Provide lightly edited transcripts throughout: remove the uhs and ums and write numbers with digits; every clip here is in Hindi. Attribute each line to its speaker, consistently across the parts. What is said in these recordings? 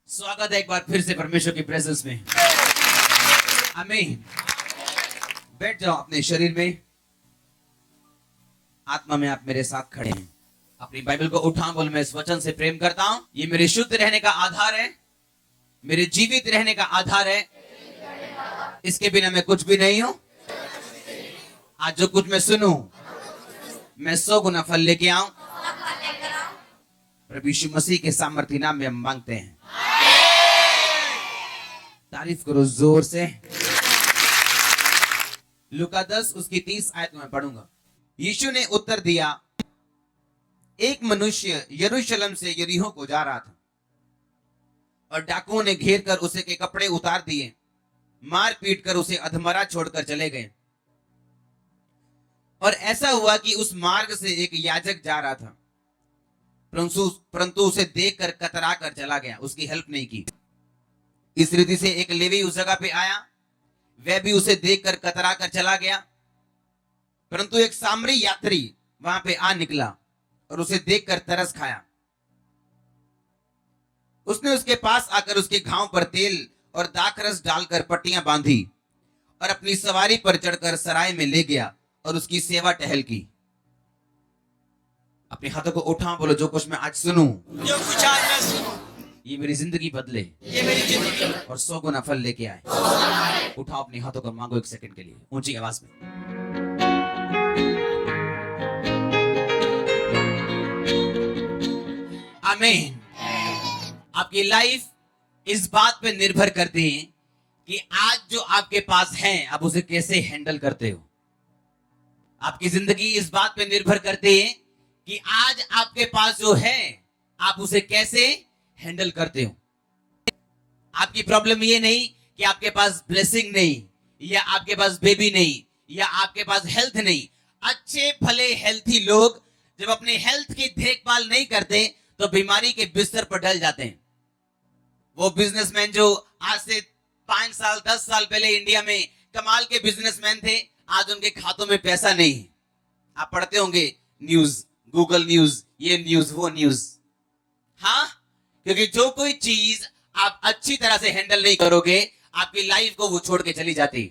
Speaker 1: स्वागत है एक बार फिर से परमेश्वर की प्रेजेंस में। आमीन। बैठ जाओ अपने शरीर में, आत्मा में आप मेरे साथ खड़े हैं। अपनी बाइबल को उठा, बोल मैं इस वचन से प्रेम करता हूं। ये मेरे शुद्ध रहने का आधार है, मेरे जीवित रहने का आधार है। इसके बिना मैं कुछ भी नहीं हूं। आज जो कुछ मैं सुनूं, मैं 100 गुना फल लेके आऊं। प्रभु यीशु मसीह के सामर्थ्य नाम में हम मांगते हैं। तारीफ करो जोर से। लूका 10 उसकी 30 आयत में पढ़ूंगा। यीशु ने उत्तर दिया, एक मनुष्य यरूशलेम से यरीहो को जा रहा था और डाकुओं ने घेर कर उसे के कपड़े उतार दिए, मार पीट कर उसे अधमरा छोड़कर चले गए। और ऐसा हुआ कि उस मार्ग से एक याजक जा रहा था, परंतु उसे देखकर कतरा कर चला गया, उसकी हेल्प नहीं की। इस रीति से एक लेवी उस जगह पे आया, वह भी उसे देखकर कतरा कर चला गया। परंतु एक सामरी यात्री वहां पे आ निकला और उसे देखकर तरस खाया। उसने उसके पास आकर उसके घाव पर तेल और दाखरस डालकर पट्टियां बांधी और अपनी सवारी पर चढ़कर सराय में ले गया और उसकी सेवा टहल की। अपने हाथों को उठा, बोलो जो कुछ मैं आज सुनूं,
Speaker 2: जो कुछ आज मैं सुनूं,
Speaker 1: ये मेरी जिंदगी बदले,
Speaker 2: ये मेरी जिंदगी
Speaker 1: और 100 गुना फल लेके आए। उठाओ अपने हाथों को, मांगो एक सेकंड के लिए ऊंची आवाज में। आमीन। आपकी लाइफ इस बात पे निर्भर करती है कि आज जो आपके पास है आप उसे कैसे हैंडल करते हो। आपकी जिंदगी इस बात पे निर्भर करती है कि आज आपके पास जो है आप उसे कैसे हैंडल करते हो। आपकी प्रॉब्लम ये नहीं कि आपके पास ब्लेसिंग नहीं, या आपके पास बेबी नहीं, या आपके पास हेल्थ नहीं। अच्छे भले हेल्थी लोग जब अपने हेल्थ की देखभाल नहीं करते तो बीमारी के बिस्तर पर डल जाते हैं। वो बिजनेसमैन जो आज से 5 साल 10 साल पहले इंडिया में कमाल के बिजनेसमैन थे, आज उनके खातों में पैसा नहीं। आप पढ़ते होंगे न्यूज, गूगल न्यूज, ये न्यूज वो न्यूज। हाँ, क्योंकि जो कोई चीज आप अच्छी तरह से हैंडल नहीं करोगे, आपकी लाइफ को वो छोड़ के चली जाती।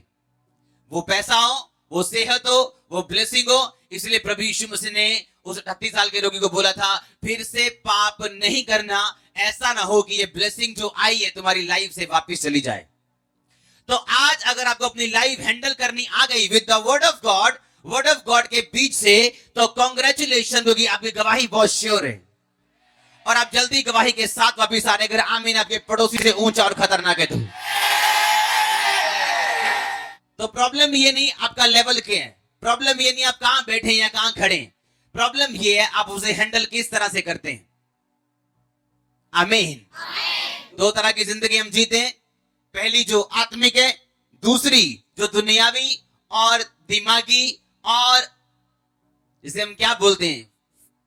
Speaker 1: वो पैसा हो, वो सेहत हो, वो ब्लेसिंग हो। इसलिए प्रभु यीशु मसीह ने उस 38 साल के रोगी को बोला था, फिर से पाप नहीं करना, ऐसा ना हो कि ये ब्लेसिंग जो आई है तुम्हारी लाइफ से वापस चली जाए। तो आज अगर आपको अपनी लाइफ हैंडल करनी आ गई with the word of God के बीच से, तो कांग्रेचुलेशन, क्योंकि आपकी गवाही बहुत श्योर है और आप जल्दी गवाही के साथ वापस आने। अगर आमीन आपके पड़ोसी से ऊंचा और खतरनाक है तो प्रॉब्लम ये नहीं आपका लेवल क्या है, प्रॉब्लम ये नहीं आप कहां बैठे या कहां खड़े, प्रॉब्लम ये है आप उसे हैंडल किस तरह से करते हैं। आमीन। 2 तरह की जिंदगी हम जीते हैं, पहली जो आत्मिक है, दूसरी जो दुनियावी और दिमागी, और जिसे हम क्या बोलते हैं,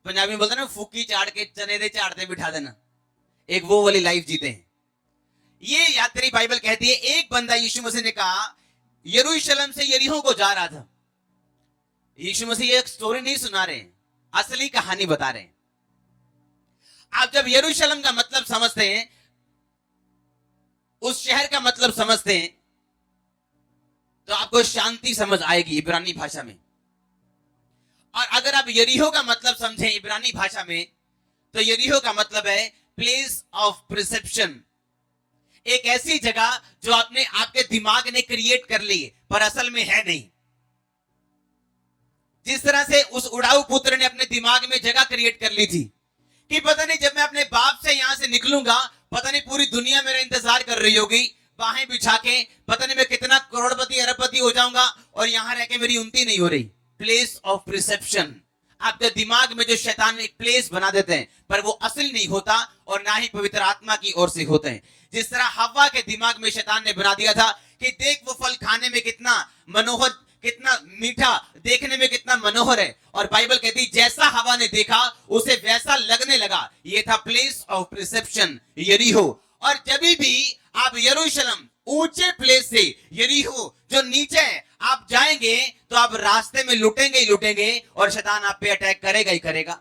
Speaker 1: पंजाबी में बोलते हैं ना, फूकी चाड़ के चने दे चाड़ते बिठा देना, एक वो वाली लाइफ जीते हैं। ये यात्री बाइबल कहती है, एक बंदा यीशु मसीह ने कहा यरूशलेम से यरीहो को जा रहा था। यीशु मसीह एक स्टोरी नहीं सुना रहे, असली कहानी बता रहे हैं। आप जब यरूशलेम का मतलब समझते हैं, उस शहर का मतलब समझते हैं, तो आपको शांति समझ आएगी इब्रानी भाषा में। और अगर आप यरीहो का मतलब समझें इब्रानी भाषा में, तो यरीहो का मतलब है प्लेस ऑफ परसेप्शन। एक ऐसी जगह जो आपने आपके दिमाग ने क्रिएट कर ली पर असल में है नहीं। जिस तरह से उस उड़ाऊ पुत्र ने अपने दिमाग में जगह क्रिएट कर ली थी कि पता नहीं जब मैं अपने बाप से यहां से निकलूंगा, पता नहीं पूरी दुनिया मेरा इंतजार कर रही होगी, बाहें बिछा के, पता नहीं मैं कितना करोड़पति अरबपति हो जाऊंगा और यहां रह के मेरी उन्नति नहीं हो रही। Place of perception. आपके दिमाग में जो शैतान एक प्लेस बना देते हैं, पर वो असल नहीं होता और ना ही पवित्र आत्मा की ओर से होते हैं। जिस तरह हव्वा के दिमाग में शैतान ने बना दिया था कि देख वो फल खाने में कितना मनोहर, कितना मीठा, देखने में कितना मनोहर है, और बाइबल कहती जैसा हवा ने देखा उसे वैसा लगने लगा। ये था प्लेस ऑफ परसेप्शन, यरीहो। और जब भी आप यरूशलेम ऊंचे प्लेस से यरीहो जो नीचे है आप जाएंगे, तो आप रास्ते में लुटेंगे ही लुटेंगे और शैतान आप पे अटैक करेगा ही करेगा,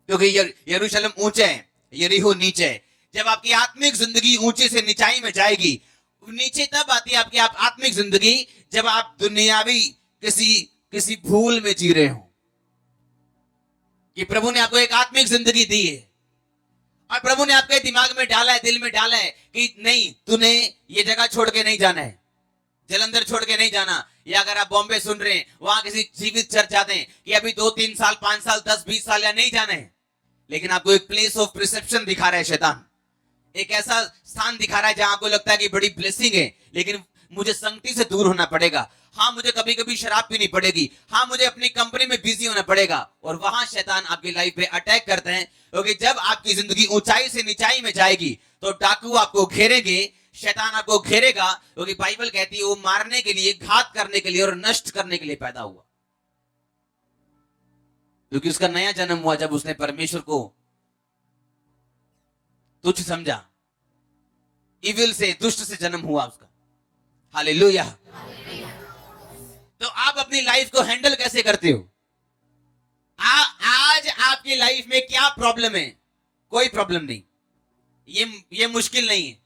Speaker 1: क्योंकि यरूशलेम ऊंचे है, यरीहो नीचे है। जब आपकी आत्मिक जिंदगी ऊंचे से निचाई में जाएगी। नीचे तब आती है आपकी आत्मिक जिंदगी जब आप दुनियावी किसी भूल में जी रहे हो, कि प्रभु ने आपको एक आत्मिक जिंदगी दी है और प्रभु ने आपके दिमाग में डाला है, दिल में डाला है कि नहीं, तूने ये जगह छोड़ के नहीं जाना है, जलंधर छोड़ के नहीं जाना। या अगर आप बॉम्बे सुन रहे हैं, वहां किसी जीवित चर्च जाते हैं कि अभी 2-3 साल, 5 साल, 10-20 साल या नहीं जाना है, लेकिन आपको एक प्लेस ऑफ प्रिसेप्शन दिखा रहा है शैतान, एक ऐसा स्थान दिखा रहा है जहां आपको लगता है कि बड़ी ब्लेसिंग है, लेकिन मुझे संगति से दूर होना पड़ेगा। हाँ, मुझे कभी कभी शराब पीनी पड़ेगी। हाँ, मुझे अपनी कंपनी में बिजी होना पड़ेगा। और वहां शैतान आपकी लाइफ पे अटैक करते हैं, क्योंकि जब आपकी जिंदगी ऊंचाई से निचाई में जाएगी तो डाकू आपको घेरेंगे, शैतान आपको घेरेगा, क्योंकि बाइबल कहती है वो मारने के लिए, घात करने के लिए और नष्ट करने के लिए पैदा हुआ। क्योंकि उसका नया जन्म हुआ जब उसने परमेश्वर को तुच्छ समझा, इविल से, दुष्ट से जन्म हुआ उसका। हालेलुया। तो आप अपनी लाइफ को हैंडल कैसे करते हो? आज आपकी लाइफ में क्या प्रॉब्लम है? कोई प्रॉब्लम नहीं, ये मुश्किल नहीं है,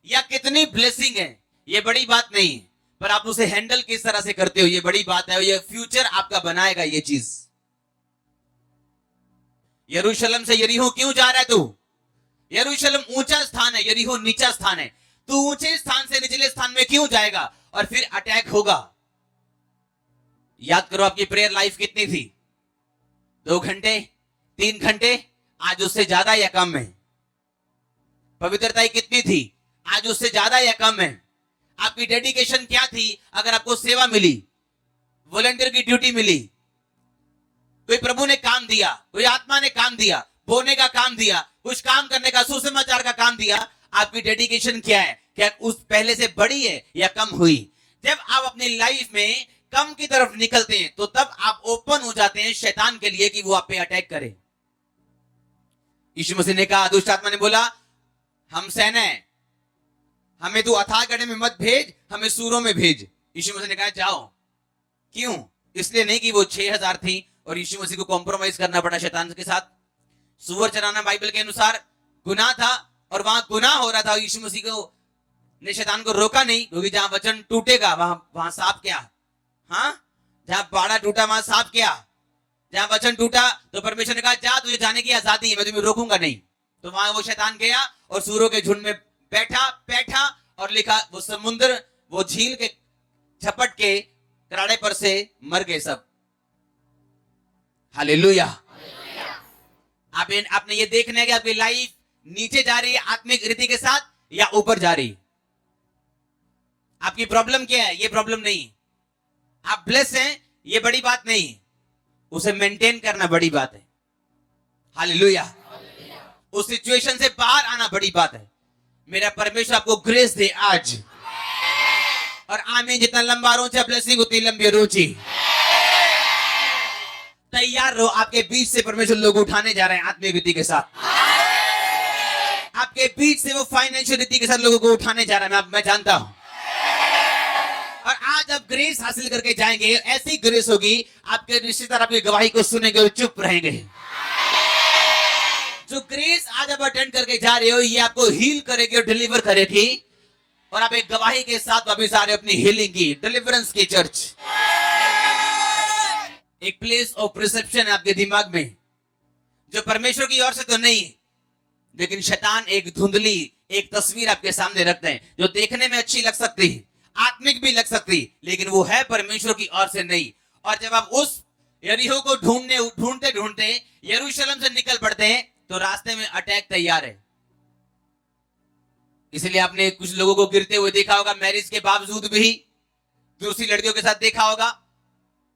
Speaker 1: या कितनी ब्लेसिंग है ये बड़ी बात नहीं है, पर आप उसे हैंडल किस तरह से करते हो ये बड़ी बात है। ये फ्यूचर आपका बनाएगा ये चीज। यरूशलेम से यरीहो क्यों जा रहा है तू? यरूशलेम ऊंचा स्थान है, यरीहो नीचा स्थान है। तू ऊंचे स्थान से निचले स्थान में क्यों जाएगा? और फिर अटैक होगा। याद करो आपकी प्रेयर लाइफ कितनी थी? 2 घंटे, 3 घंटे, आज उससे ज्यादा या कम है? पवित्रता कितनी थी? आज उससे ज्यादा या कम है? आपकी डेडिकेशन क्या थी? अगर आपको सेवा मिली, वॉलंटियर की ड्यूटी मिली, कोई प्रभु ने काम दिया, कोई आत्मा ने काम दिया, बोने का काम दिया, कुछ काम करने का, सुसमाचार का काम दिया, आपकी डेडिकेशन क्या है? क्या उस पहले से बड़ी है या कम हुई? जब आप अपनी लाइफ में कम की तरफ निकलते हैं तो तब आप ओपन हो जाते हैं शैतान के लिए कि वो आप पे अटैक करे। यीशु मसीह ने कहा, दुष्ट आत्मा ने बोला, हम सेना है, हमें तू अथाह गड्ढे में मत भेज, हमें सूरों में भेज। यीशु मसीह ने कहा जाओ। क्यों? इसलिए नहीं कि वो 6000 थी और यीशु मसीह को कॉम्प्रोमाइज करना पड़ा शैतान के साथ। सूअर चराना बाइबल के अनुसार गुनाह था और वहां गुनाह हो रहा था। यीशु मसीह को ने शैतान को रोका नहीं, क्योंकि जहां वचन टूटेगा वहां सांप क्या? हाँ, जहां बाड़ा टूटा वहां सांप क्या? जहां वचन टूटा तो परमेश्वर ने कहा जा, तुझे जाने की आजादी है, मैं तुम्हें रोकूंगा नहीं। तो वहां वो शैतान गया और सूरों के झुंड में बैठा और लिखा, वो समुद्र, वो झील के झपट के कराड़े पर से मर गए सब। हालेलुया। आपने ये देखना है कि आपकी लाइफ नीचे जा रही है आत्मिक रीति के साथ या ऊपर जा रही है। आपकी प्रॉब्लम क्या है? ये प्रॉब्लम नहीं। आप ब्लेस हैं, ये बड़ी बात नहीं, उसे मेंटेन करना बड़ी बात है। हालेलुया। उस सिचुएशन से बाहर आना बड़ी बात है। मेरा परमेश्वर आपको ग्रेस दे आज। और आमीन। जितना लंबा रोचा ब्लेसिंग उतनी लंबी रुचि। तैयार रहो, आपके बीच से परमेश्वर लोग उठाने जा रहे हैं आत्मिक रीति के साथ। आपके बीच से वो फाइनेंशियल रीति के साथ लोगों को उठाने जा रहा है, मैं जानता हूं। और आज आप ग्रेस हासिल करके जाएंगे, ऐसी ग्रेस होगी आपके रिश्तेदार आपकी गवाही को सुनेंगे और चुप रहेंगे। जो ग्रेस आज आप अटेंड करके जा रहे हो, ये आपको हील करेगी और डिलीवर करेगी, और आप एक गवाही के साथ वापिस आ रहे हो अपनी हीलिंग की, डिलीवरेंस की चर्च। एक प्लेस ऑफ प्रिसेप्शन है आपके दिमाग में, जो परमेश्वर की ओर से तो नहीं, लेकिन शैतान एक धुंधली एक तस्वीर आपके सामने रखते हैं, जो देखने में अच्छी लग सकती है, आत्मिक भी लग सकती, लेकिन वो है परमेश्वर की ओर से नहीं। और जब आप उस यरीहो को ढूंढते ढूंढते यरूशलेम से निकल पड़ते हैं, तो रास्ते में अटैक तैयार है। इसलिए आपने कुछ लोगों को गिरते हुए देखा होगा, मैरिज के बावजूद भी दूसरी लड़कियों के साथ देखा होगा।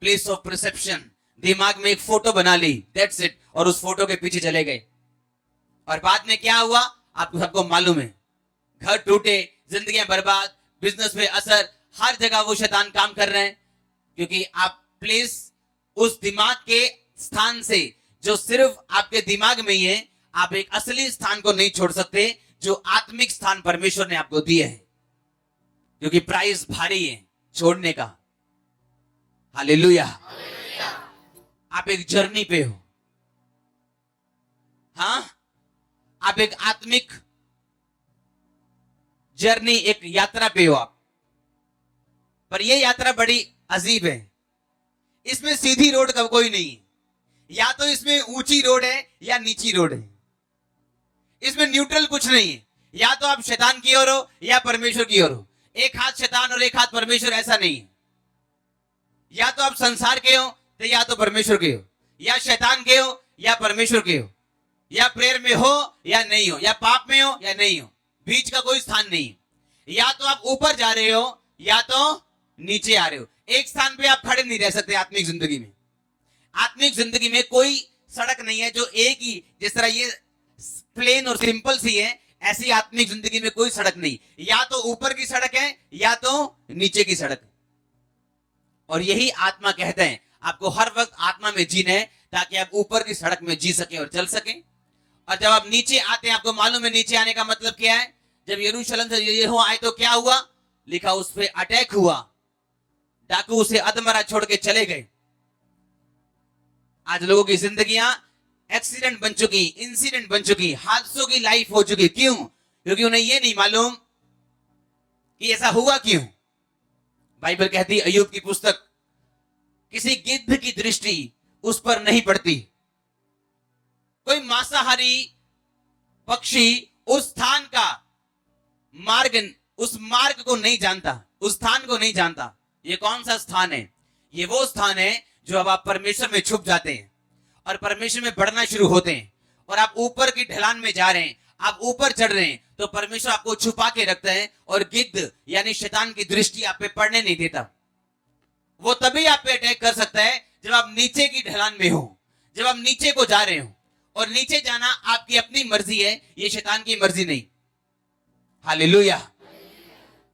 Speaker 1: प्लेस ऑफ परसेप्शन, दिमाग में एक फोटो बना ली, दैट्स इट, और उस फोटो के पीछे चले गए। और बाद में क्या हुआ आपको सबको मालूम है। घर टूटे, जिंदगियां बर्बाद, बिजनेस पे असर, हर जगह वो शैतान काम कर रहे हैं, क्योंकि आप प्लेस उस दिमाग के स्थान से जो सिर्फ आपके दिमाग में ही है, आप एक असली स्थान को नहीं छोड़ सकते, जो आत्मिक स्थान परमेश्वर ने आपको दिया है, क्योंकि प्राइस भारी है छोड़ने का। हालेलुया। आप एक जर्नी पे हो। हाँ, आप एक आत्मिक जर्नी, एक यात्रा पे हो आप, पर यह यात्रा बड़ी अजीब है। इसमें सीधी रोड का कोई नहीं है, या तो इसमें ऊंची रोड है या नीची रोड है। इसमें न्यूट्रल कुछ नहीं है, या तो आप शैतान की ओर हो या परमेश्वर की ओर हो। एक हाथ शैतान और एक हाथ परमेश्वर, ऐसा नहीं है। या तो आप संसार के हो तो या तो परमेश्वर के हो, या शैतान के हो या परमेश्वर के हो, या प्रेयर में हो या नहीं हो, या पाप में हो या नहीं हो, बीच का कोई स्थान नहीं है। या तो आप ऊपर जा रहे हो या तो नीचे आ रहे हो। एक स्थान पे आप खड़े नहीं रह सकते आत्मिक जिंदगी में। आत्मिक जिंदगी में कोई सड़क नहीं है जो एक ही, जिस तरह ये प्लेन और सिंपल सी है, ऐसी आत्मिक जिंदगी में कोई सड़क नहीं। या तो ऊपर की सड़क है या तो नीचे की सड़क है। और यही आत्मा कहते हैं आपको हर वक्त आत्मा में जीना है, ताकि आप ऊपर की सड़क में जी सके और चल सके। और जब आप नीचे आते हैं, आपको मालूम है नीचे आने का मतलब क्या है। जब यरूशलेम से यरीहो आए तो क्या हुआ, लिखा उस पे अटैक हुआ, डाकू उसे अधमरा छोड़ के चले गए। आज लोगों की जिंदगियां एक्सीडेंट बन चुकी, इंसिडेंट बन चुकी, हादसों की लाइफ हो चुकी। क्यों? क्योंकि उन्हें यह नहीं मालूम कि ऐसा हुआ क्यों। बाइबल कहती, अय्यूब की पुस्तक, किसी गिद्ध की दृष्टि उस पर नहीं पड़ती। कोई मांसाहारी पक्षी उस स्थान का मार्ग, उस मार्ग को नहीं जानता, उस स्थान को नहीं जानता। ये कौन सा स्थान है? ये वो स्थान है जो अब आप परमेश्वर में छुप जाते हैं और परमेश्वर में बढ़ना शुरू होते हैं, और आप ऊपर की ढलान में जा रहे हैं, आप ऊपर चढ़ रहे हैं, तो परमेश्वर आपको छुपा के रखता है और गिद्ध यानी शैतान की दृष्टि आप पे पड़ने नहीं देता। वो तभी आप पे अटैक कर सकता है जब आप नीचे की ढलान में हो, जब आप नीचे को जा रहे हो। और नीचे जाना आपकी अपनी मर्जी है, ये शैतान की मर्जी नहीं। हालेलुया।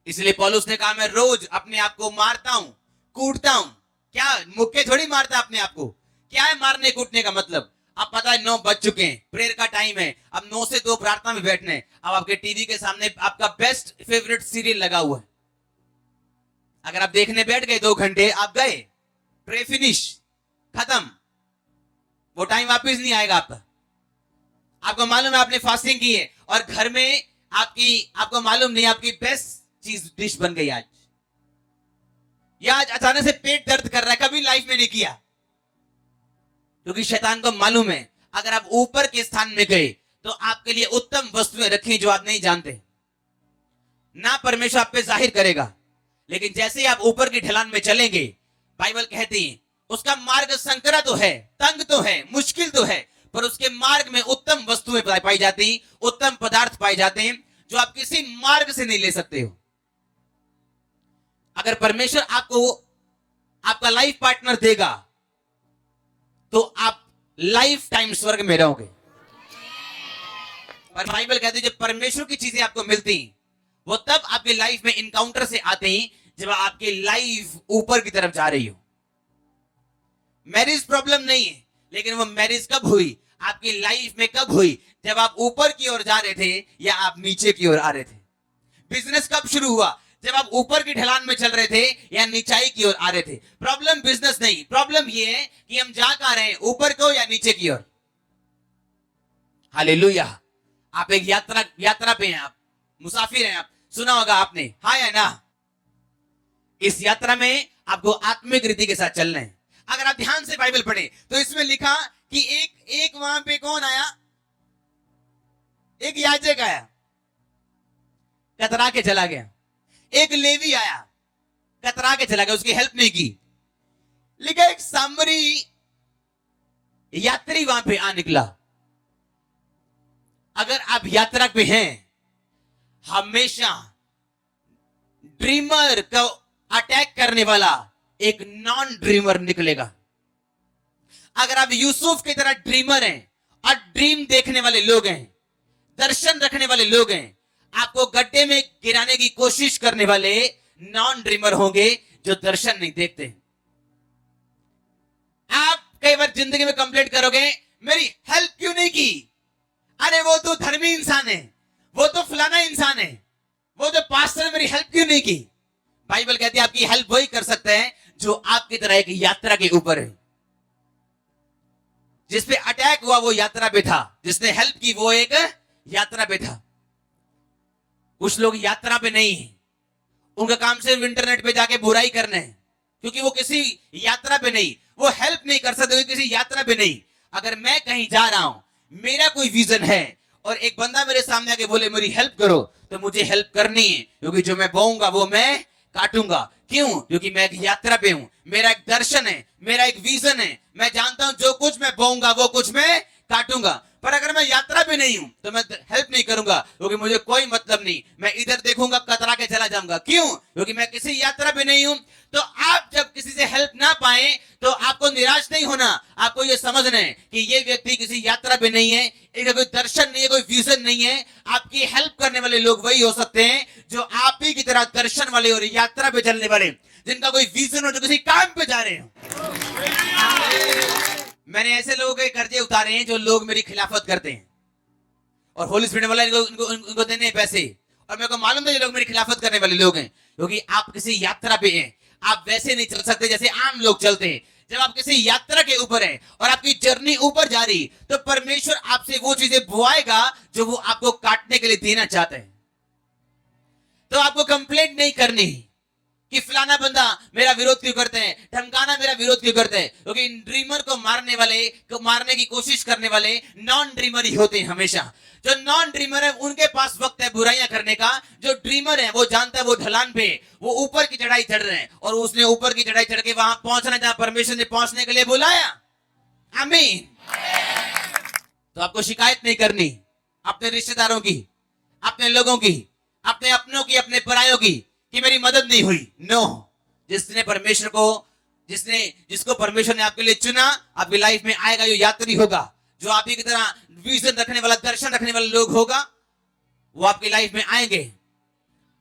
Speaker 1: इसलिए पौलुस ने कहा, मैं रोज अपने आप को मारता हूं, कूटता हूं। क्या मुक्के थोड़ी मारता अपने आप को? क्या है मारने कूटने का मतलब? अब पता है 9 बज चुके हैं, प्रेयर का टाइम है, अब 9 से 2 प्रार्थना में बैठने। अब आपके टीवी के सामने आपका बेस्ट फेवरेट सीरियल लगा हुआ है। अगर आप देखने बैठ गए 2 घंटे, आप गए, प्रे फिनिश, खत्म। वो टाइम वापस नहीं आएगा आपका। आपको मालूम है आपने फास्टिंग की है और घर में आपको मालूम नहीं आपकी बेस्ट चीज डिश बन गई आज, या आज अचानक से पेट दर्द कर रहा है, कभी लाइफ में नहीं किया। क्योंकि शैतान को मालूम है अगर आप ऊपर के स्थान में गए तो आपके लिए उत्तम वस्तुएं रखी जो आप नहीं जानते। ना परमेश्वर आप पे जाहिर करेगा, लेकिन जैसे ही आप ऊपर की ढलान में चलेंगे, बाइबल कहती है उसका मार्ग संकरा तो है, तंग तो है, मुश्किल तो है, पर उसके मार्ग में उत्तम वस्तुएं पाई जाती, उत्तम पदार्थ पाए जाते हैं जो आप किसी मार्ग से नहीं ले सकते हो। अगर परमेश्वर आपको आपका लाइफ पार्टनर देगा तो आप लाइफ टाइम स्वर्ग में रहोगे। पर बाइबल कहती है जब परमेश्वर की चीजें आपको मिलती वो तब आपकी लाइफ में इनकाउंटर से आते ही जब आपकी लाइफ ऊपर की तरफ जा रही हो। मैरिज प्रॉब्लम नहीं है, लेकिन वो मैरिज कब हुई, आपकी लाइफ में कब हुई? जब आप ऊपर की ओर जा रहे थे या आप नीचे की ओर आ रहे थे। बिजनेस कब शुरू हुआ? जब आप ऊपर की ढलान में चल रहे थे या नीचाई की ओर आ रहे थे। प्रॉब्लम बिजनेस नहीं, प्रॉब्लम ये है कि हम जा कहां रहे हैं, ऊपर को या नीचे की ओर। हालेलुया। आप एक यात्रा पे हैं, आप मुसाफिर हैं। आप सुना होगा आपने, हाँ या ना? इस यात्रा में आपको आत्मिक रीति के साथ चलना है। अगर आप ध्यान से बाइबल पढ़े तो इसमें लिखा कि एक वहां पे कौन आया? एक याजक आया, कतरा के चला गया। एक लेवी आया, कतरा के चला गया, उसकी हेल्प नहीं की। लिखा एक सामरी यात्री वहां पे आ निकला। अगर आप यात्रा पे हैं, हमेशा ड्रीमर को अटैक करने वाला एक नॉन ड्रीमर निकलेगा। अगर आप यूसुफ की तरह ड्रीमर हैं और ड्रीम देखने वाले लोग हैं, दर्शन रखने वाले लोग हैं, आपको गड्ढे में गिराने की कोशिश करने वाले नॉन ड्रीमर होंगे जो दर्शन नहीं देखते। आप कई बार जिंदगी में कंप्लेंट करोगे, मेरी हेल्प क्यों नहीं की? अरे वो तो धर्मी इंसान है, वो तो फलाना इंसान है, वो तो पास्टर ने मेरी हेल्प क्यों नहीं की? बाइबल कहती है आपकी हेल्प वही कर सकता है जो आपकी तरह एक यात्रा के ऊपर है। जिस पे अटैक हुआ वो यात्रा पे था, जिसने हेल्प की वो एक यात्रा पे था। कुछ लोग यात्रा पे नहीं है, उनका काम सिर्फ इंटरनेट पे जाके बुराई करना है, क्योंकि वो किसी यात्रा पे नहीं, वो हेल्प नहीं कर सकते किसी यात्रा पे नहीं। अगर मैं कहीं जा रहा हूं, मेरा कोई विजन है और एक बंदा मेरे सामने आके बोले मेरी हेल्प करो, तो मुझे हेल्प करनी है, क्योंकि जो मैं बोऊंगा वो मैं काटूंगा। क्यों? क्योंकि मैं एक यात्रा पे हूं, मेरा एक दर्शन है, मेरा एक विजन है। मैं जानता हूं जो कुछ मैं बोऊंगा वो कुछ मैं काटूंगा। पर अगर मैं यात्रा पे नहीं हूं तो मैं हेल्प नहीं करूंगा, क्योंकि मुझे कोई मतलब नहीं, मैं इधर देखूंगा कतरा के चला जाऊंगा। क्यों? क्योंकि मैं किसी यात्रा पे नहीं हूं। तो आप जब किसी से हेल्प ना पाए तो आपको निराश नहीं होना, आपको यह समझना है कि ये व्यक्ति किसी यात्रा पे नहीं है, इसका कोई दर्शन नहीं है, कोई विजन नहीं है। आपकी हेल्प करने वाले लोग वही हो सकते हैं जो आप ही की तरह दर्शन वाले और यात्रा पे चलने वाले, जिनका कोई विजन हो, जो किसी काम पे जा रहे हो। मैंने ऐसे लोगों के कर्जे उतारे हैं जो लोग मेरी खिलाफत करते हैं और होली स्पिरिट वाला इनको देने हैं पैसे, और मेरे को मालूम है ये लोग मेरी खिलाफत करने वाले लोग हैं, क्योंकि आप किसी यात्रा पे हैं। आप वैसे नहीं चल सकते जैसे आम लोग चलते हैं। जब आप किसी यात्रा के ऊपर हैं और आपकी जर्नी ऊपर जा रही, तो परमेश्वर आपसे वो चीजें बुआएगा जो वो आपको काटने के लिए देना चाहते हैं। तो आपको कंप्लेंट नहीं करनी कि फलाना बंदा मेरा विरोध क्यों करते हैं, ढमकाना मेरा विरोध क्यों करते हैं, क्योंकि ड्रीमर को मारने वाले, को मारने की कोशिश करने वाले नॉन ड्रीमर ही होते हैं हमेशा। जो नॉन ड्रीमर है उनके पास वक्त है बुराइयां करने का। जो ड्रीमर है वो जानता है वो ढलान पे, वो ऊपर की चढ़ाई चढ़ रहे हैं, और उसने ऊपर की चढ़ाई चढ़ के वहां पहुंचना जहां परमेश्वर ने पहुंचने के लिए बुलाया। आमीन। तो आपको शिकायत नहीं करनी अपने रिश्तेदारों की, अपने लोगों की, अपने अपनों की, अपने परायों की, कि मेरी मदद नहीं हुई। नो, जिसने परमेश्वर को, जिसको परमेश्वर ने आपके लिए चुना, आपकी लाइफ में आएगा, जो यात्री होगा, जो आप ही की तरह विजन रखने वाला, दर्शन रखने वाले लोग होगा, वो आपकी लाइफ में आएंगे।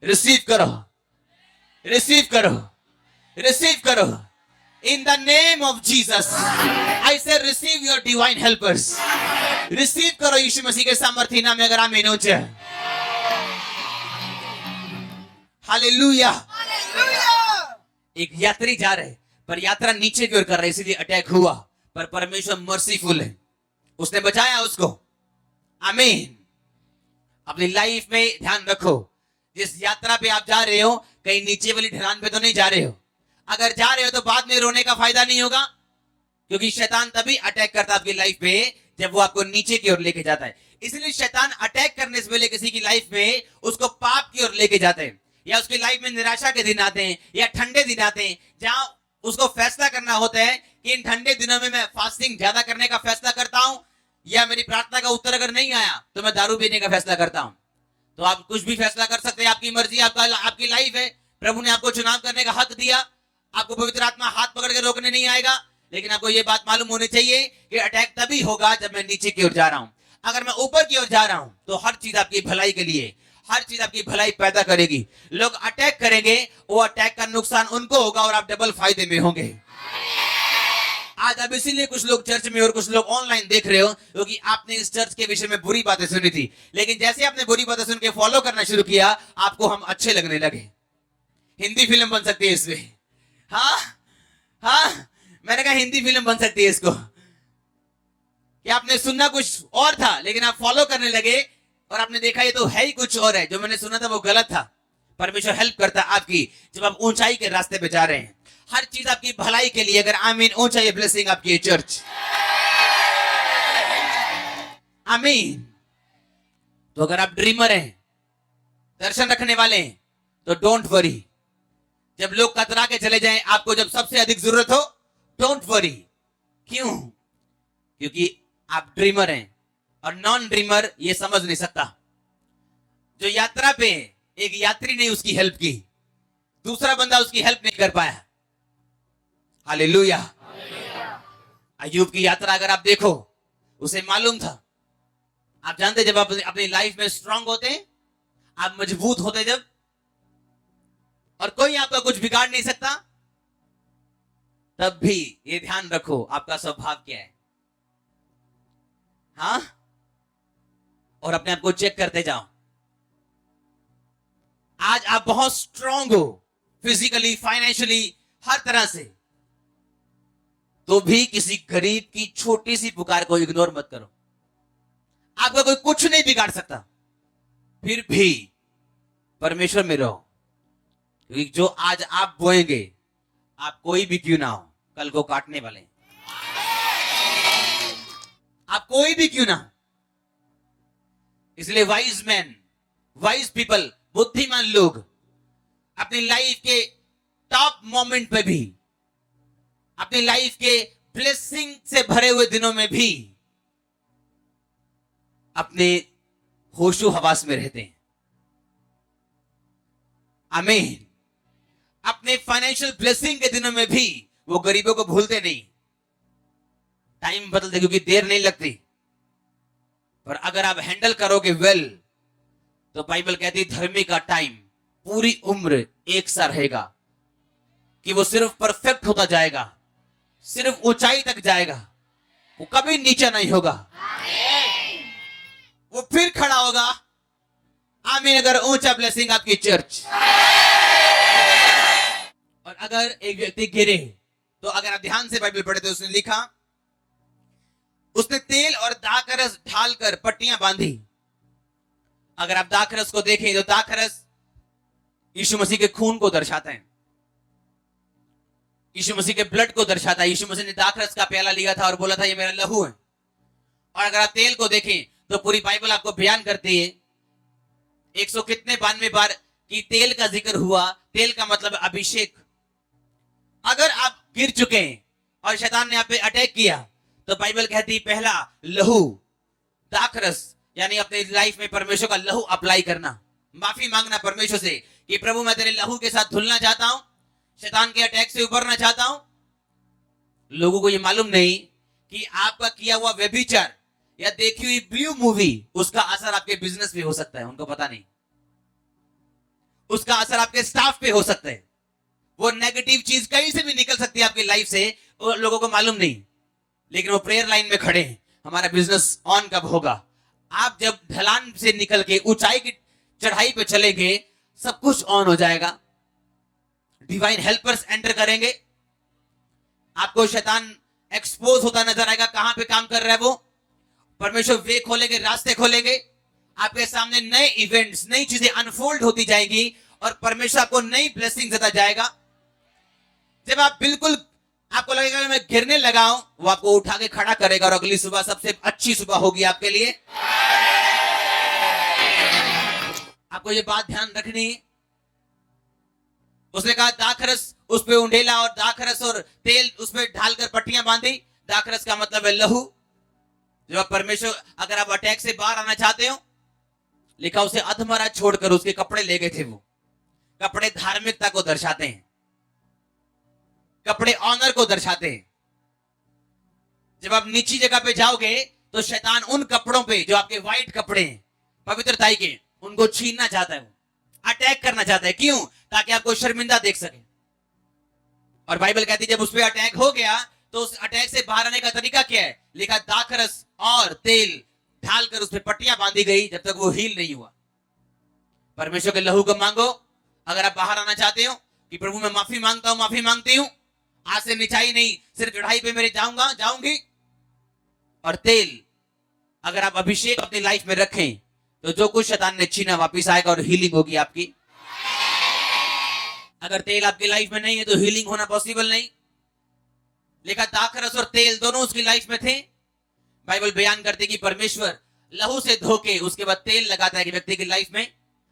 Speaker 1: रिसीव करो, रिसीव करो, रिसीव करो in the name of Jesus. I say receive your divine helpers. Receive करो यीशु मसीह के सामर्थ्य नाम में। अगर आमीन हो जाए, हालेलुया। एक यात्री जा रहे, पर यात्रा नीचे की ओर कर रहे, इसीलिए अटैक हुआ, पर परमेश्वर मर्सीफुल है, उसने बचाया उसको। आमीन। अपनी लाइफ में ध्यान रखो, जिस यात्रा पे आप जा रहे हो, कहीं नीचे वाली ढलान पे तो नहीं जा रहे हो। अगर जा रहे हो तो बाद में रोने का फायदा नहीं होगा, क्योंकि शैतान तभी अटैक करता है आपकी लाइफ पे जब वो आपको नीचे की ओर लेके जाता है। इसलिए शैतान अटैक करने से पहले किसी की लाइफ में उसको पाप की ओर लेके जाते हैं, या उसकी लाइफ में निराशा के दिन आते हैं, या ठंडे दिन आते हैं, जहां उसको फैसला करना होता है कि इन ठंडे दिनों में मैं फास्टिंग ज्यादा करने का फैसला करता हूं, या मेरी प्रार्थना का उत्तर अगर नहीं आया तो मैं दारू पीने का फैसला करता हूं। तो आप कुछ भी फैसला कर सकते हैं, आपकी मर्जी, आपकी लाइफ है। प्रभु ने आपको चुनाव करने का हक दिया, आपको पवित्र आत्मा हाथ पकड़ के रोकने नहीं आएगा, लेकिन आपको यह बात मालूम होनी चाहिए कि अटैक तभी होगा जब मैं नीचे की ओर जा रहा हूं। अगर मैं ऊपर की ओर जा रहा हूं तो हर चीज आपकी भलाई के लिए, हर चीज आपकी भलाई पैदा करेगी। लोग अटैक करेंगे, वो अटैक का नुकसान उनको होगा और आप डबल फायदे में होंगे। आज अब इसीलिए कुछ लोग चर्च में और कुछ लोग ऑनलाइन देख रहे हो, क्योंकि आपने इस चर्च के विषय में बुरी बातें सुनी थी, लेकिन जैसे आपने बुरी बातें सुन के फॉलो करना शुरू किया, आपको हम अच्छे लगने लगे। हिंदी फिल्म बन सकती है इसमें। हाँ हाँ, मैंने कहा हिंदी फिल्म बन सकती है इसको, कि आपने सुनना कुछ और था लेकिन आप फॉलो करने लगे और आपने देखा ये तो है ही कुछ और है, जो मैंने सुना था वो गलत था। परमेश्वर हेल्प करता है आपकी जब आप ऊंचाई के रास्ते पे जा रहे हैं। हर चीज आपकी भलाई के लिए। अगर आमीन, ऊंचाई ब्लेसिंग आपकी चर्च। आमीन। तो अगर आप ड्रीमर हैं, दर्शन रखने वाले हैं, तो डोंट वरी। जब लोग कतरा के चले जाएं, आपको जब सबसे अधिक जरूरत हो, डोंट वरी। क्यों? क्योंकि आप ड्रीमर हैं, और नॉन ड्रीमर ये समझ नहीं सकता। जो यात्रा पे एक यात्री ने उसकी हेल्प की, दूसरा बंदा उसकी हेल्प नहीं कर पाया। हालेलुया। अय्यूब की यात्रा अगर आप देखो, उसे मालूम था। आप जानते, जब आप अपनी लाइफ में स्ट्रांग होते, आप मजबूत होते जब, और कोई आपका कुछ बिगाड़ नहीं सकता, तब भी ये ध्यान रखो आपका स्वभाव क्या है। हाँ, और अपने आप को चेक करते जाओ। आज आप बहुत स्ट्रांग हो, फिजिकली, फाइनेंशियली, हर तरह से, तो भी किसी गरीब की छोटी सी पुकार को इग्नोर मत करो। आपका कोई कुछ नहीं बिगाड़ सकता, फिर भी परमेश्वर में रहो, क्योंकि जो आज आप बोएंगे, आप कोई भी क्यों ना हो, कल को काटने वाले हैं। आप कोई भी क्यों ना हो। इसलिए वाइज मैन, वाइज पीपल, बुद्धिमान लोग अपनी लाइफ के टॉप मोमेंट पे भी, अपनी लाइफ के ब्लेसिंग से भरे हुए दिनों में भी अपने होशो हवास में रहते हैं। आमीन। अपने फाइनेंशियल ब्लेसिंग के दिनों में भी वो गरीबों को भूलते नहीं। टाइम बदलते क्योंकि देर नहीं लगती, पर अगर आप हैंडल करोगे वेल, तो बाइबल कहती धर्मी का टाइम पूरी उम्र एक सा रहेगा, कि वो सिर्फ परफेक्ट होता जाएगा, सिर्फ ऊंचाई तक जाएगा, वो कभी नीचे नहीं होगा। वो फिर खड़ा होगा। आमीन। अगर ऊंचा ब्लेसिंग आपकी चर्च, और अगर एक व्यक्ति गिरे, तो अगर आप ध्यान से बाइबल पढ़े तो उसने लिखा, उसने तेल और दाखरस ढालकर पट्टियां बांधी। अगर आप दाखरस को देखें तो दाखरस यीशु मसीह के खून को दर्शाता है, यीशु मसीह के ब्लड को दर्शाता है। यीशु मसीह ने दाखरस का प्याला लिया था और बोला था ये मेरा लहू है। और अगर आप तेल को देखें तो पूरी बाइबल आपको बयान करती है 100 कितने 92 बार कि तेल का जिक्र हुआ। तेल का मतलब अभिषेक। अगर आप गिर चुके हैं और शैतान ने आप पे अटैक किया, तो बाइबल कहती है पहला लहू, दाखरस, यानी अपने लाइफ में परमेश्वर का लहू अप्लाई करना, माफी मांगना परमेश्वर से कि प्रभु मैं तेरे लहू के साथ धुलना चाहता हूं, शैतान के अटैक से उबरना चाहता हूं। लोगों को यह मालूम नहीं कि आपका किया हुआ व्यभिचार या देखी हुई ब्लू मूवी, उसका असर आपके बिजनेस पे हो सकता है, उनको पता नहीं। उसका असर आपके स्टाफ पे हो सकता है। वो नेगेटिव चीज कहीं से भी निकल सकती है आपकी लाइफ से, वो लोगों को मालूम नहीं, लेकिन वो प्रेयर लाइन में खड़े हैं, हमारा बिजनेस ऑन कब होगा। आप जब ढलान से निकल के ऊंचाई की चढ़ाई पे चलेंगे, सब कुछ ऑन हो जाएगा। डिवाइन हेल्पर्स एंटर करेंगे, आपको शैतान एक्सपोज होता नजर आएगा, कहां पे काम कर रहा है वो। परमेश्वर वे खोलेंगे, रास्ते खोलेंगे, आपके सामने नए इवेंट्स, नई चीजें अनफोल्ड होती जाएंगी और परमेश्वर आपको नई ब्लेसिंग देता जाएगा। जब आप बिल्कुल आपको लगेगा मैं गिरने लगा हूं, वो आपको उठा के खड़ा करेगा और अगली सुबह सबसे अच्छी सुबह होगी आपके लिए। आपको ये बात ध्यान रखनी है। उसने कहा दाखरस उस पे उंडेला और दाखरस और तेल उसमें ढालकर पट्टियां बांधी। दाखरस का मतलब है लहू। जब आप परमेश्वर, अगर आप अटैक से बाहर आना चाहते हो, लिखा उसे अधमरा छोड़कर उसके कपड़े ले गए थे। वो कपड़े धार्मिकता को दर्शाते हैं, कपड़े ऑनर को दर्शाते हैं। जब आप नीची जगह पे जाओगे तो शैतान उन कपड़ों पे जो आपके व्हाइट कपड़े हैं पवित्रताई के, उनको छीनना चाहता है, वो अटैक करना चाहता है। क्यों? ताकि आपको शर्मिंदा देख सके। और बाइबल कहती है जब उस पर अटैक हो गया तो उस अटैक से बाहर आने का तरीका क्या है? लिखा दाखरस और तेल ढालकर उस पर पट्टियां बांधी गई जब तक वो हील नहीं हुआ। परमेश्वर के लहू को मांगो अगर आप बाहर आना चाहते हो कि प्रभु मैं माफी मांगता हूं, माफी मांगती हूं, आज से निचाई नहीं, सिर्फ चढ़ाई पे मेरे जाऊंगा, जाऊंगी। और तेल, अगर आप अभिषेक अपनी लाइफ में रखें तो जो कुछ शैतान ने छीना वापिस आएगा और हीलिंग होगी आपकी। अगर तेल आपकी लाइफ में नहीं है तो हीलिंग होना पॉसिबल नहीं। लिखा दाखरस और तेल दोनों उसकी लाइफ में थे। बाइबल बयान करती कि परमेश्वर लहू से धोके उसके बाद तेल लगाता है कि व्यक्ति की लाइफ में।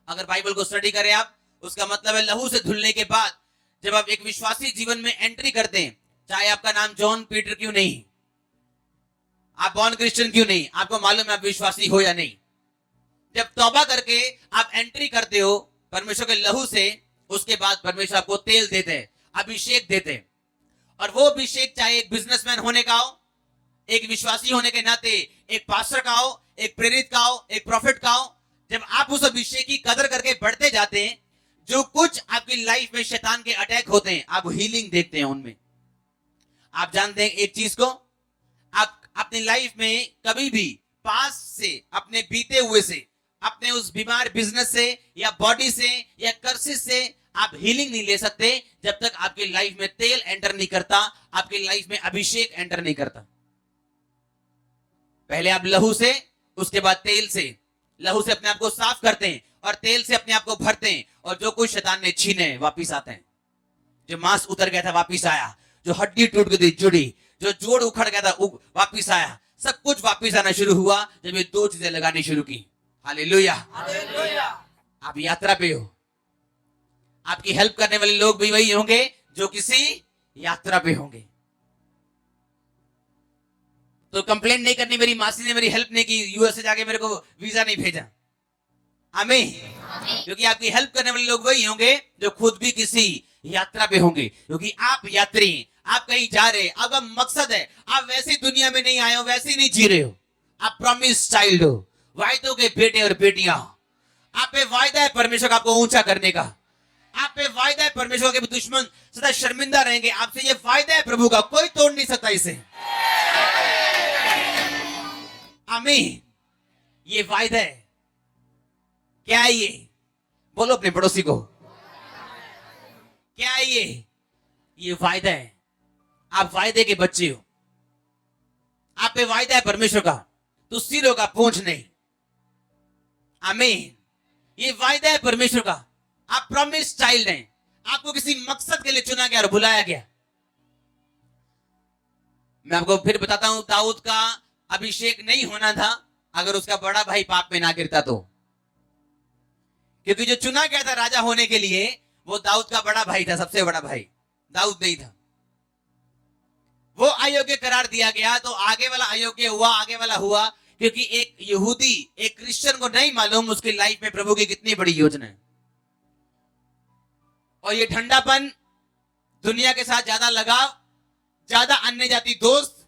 Speaker 1: अगर बाइबल को स्टडी करें आप, उसका मतलब है लहू से धुलने के बाद जब आप एक विश्वासी जीवन में एंट्री करते हैं, चाहे आपका नाम जॉन पीटर क्यों नहीं, आप बॉर्न क्रिश्चियन क्यों नहीं, आपको मालूम है आप विश्वासी हो या नहीं, जब तौबा करके आप एंट्री करते हो परमेश्वर के लहू से, उसके बाद परमेश्वर आपको तेल देते हैं, अभिषेक देते हैं। और वो अभिषेक चाहे एक बिजनेसमैन होने का हो, एक विश्वासी होने के नाते, एक पास्टर का हो, एक प्रेरित का हो, एक प्रॉफिट का हो, जब आप उस अभिषेक की कदर करके बढ़ते जाते हैं, जो कुछ आपकी लाइफ में शैतान के अटैक होते हैं आप हीलिंग देखते हैं उनमें। आप जानते हैं एक चीज को, आप अपनी लाइफ में कभी भी पास से, अपने बीते हुए से, अपने उस बीमार बिजनेस से या बॉडी से या कर्सिस से आप हीलिंग नहीं ले सकते जब तक आपकी लाइफ में तेल एंटर नहीं करता, आपकी लाइफ में अभिषेक एंटर नहीं करता। पहले आप लहू से, उसके बाद तेल से, लहू से अपने आप को साफ करते हैं और तेल से अपने आप को भरते हैं, और जो कुछ शैतान ने छीने वापिस आते हैं। जो मांस उतर गया था वापिस आया, जो हड्डी टूट गई थी जुड़ी, जो जोड़ उखड़ गया था वापिस आया। सब कुछ वापिस आना शुरू हुआ जब ये दो चीजें लगानी शुरू की। हालेलुया। आप यात्रा पे हो, आपकी हेल्प करने वाले लोग भी वही होंगे जो किसी यात्रा पे होंगे। तो कंप्लेंट नहीं करनी, मेरी मासी ने मेरी हेल्प नहीं की, यूएसए जाके मेरे को वीजा नहीं भेजा। आमीन। क्योंकि आपकी हेल्प करने वाले लोग वही होंगे जो खुद भी किसी यात्रा पे होंगे। क्योंकि आप यात्री, आप कहीं जा रहे, आपका मकसद है, आप वैसी दुनिया में नहीं आए हो, वैसे नहीं जी रहे हो। आप प्रॉमिस चाइल्ड हो, वायदों के बेटे और बेटियां। आप पे वायदा है परमेश्वर का आपको ऊंचा करने का। आप पे वायदा है परमेश्वर के दुश्मन सदा शर्मिंदा रहेंगे। आपसे ये वायदा है प्रभु का, कोई तोड़ नहीं सकता इसे। आमीन। ये वायदा है। क्या है ये? बोलो अपने पड़ोसी को, क्या है ये? ये वायदा है। आप वायदे के बच्चे हो, आप पे वायदा है परमेश्वर का, तो सिरों का पूंछ नहीं। आमीन। ये वायदा है परमेश्वर का। आप प्रॉमिस चाइल्ड हैं, आपको किसी मकसद के लिए चुना गया और बुलाया गया। मैं आपको फिर बताता हूं, दाऊद का अभिषेक नहीं होना था अगर उसका बड़ा भाई पाप में ना गिरता तो। क्योंकि जो चुना गया था राजा होने के लिए वो दाऊद का बड़ा भाई था, सबसे बड़ा भाई। दाऊद नहीं था। वो अयोग्य करार दिया गया तो आगे वाला अयोग्य हुआ, आगे वाला हुआ। क्योंकि एक यहूदी, एक क्रिश्चियन को नहीं मालूम उसकी लाइफ में प्रभु की कितनी बड़ी योजना है। और ये ठंडापन, दुनिया के साथ ज्यादा लगाव, ज्यादा अन्य जाति दोस्त,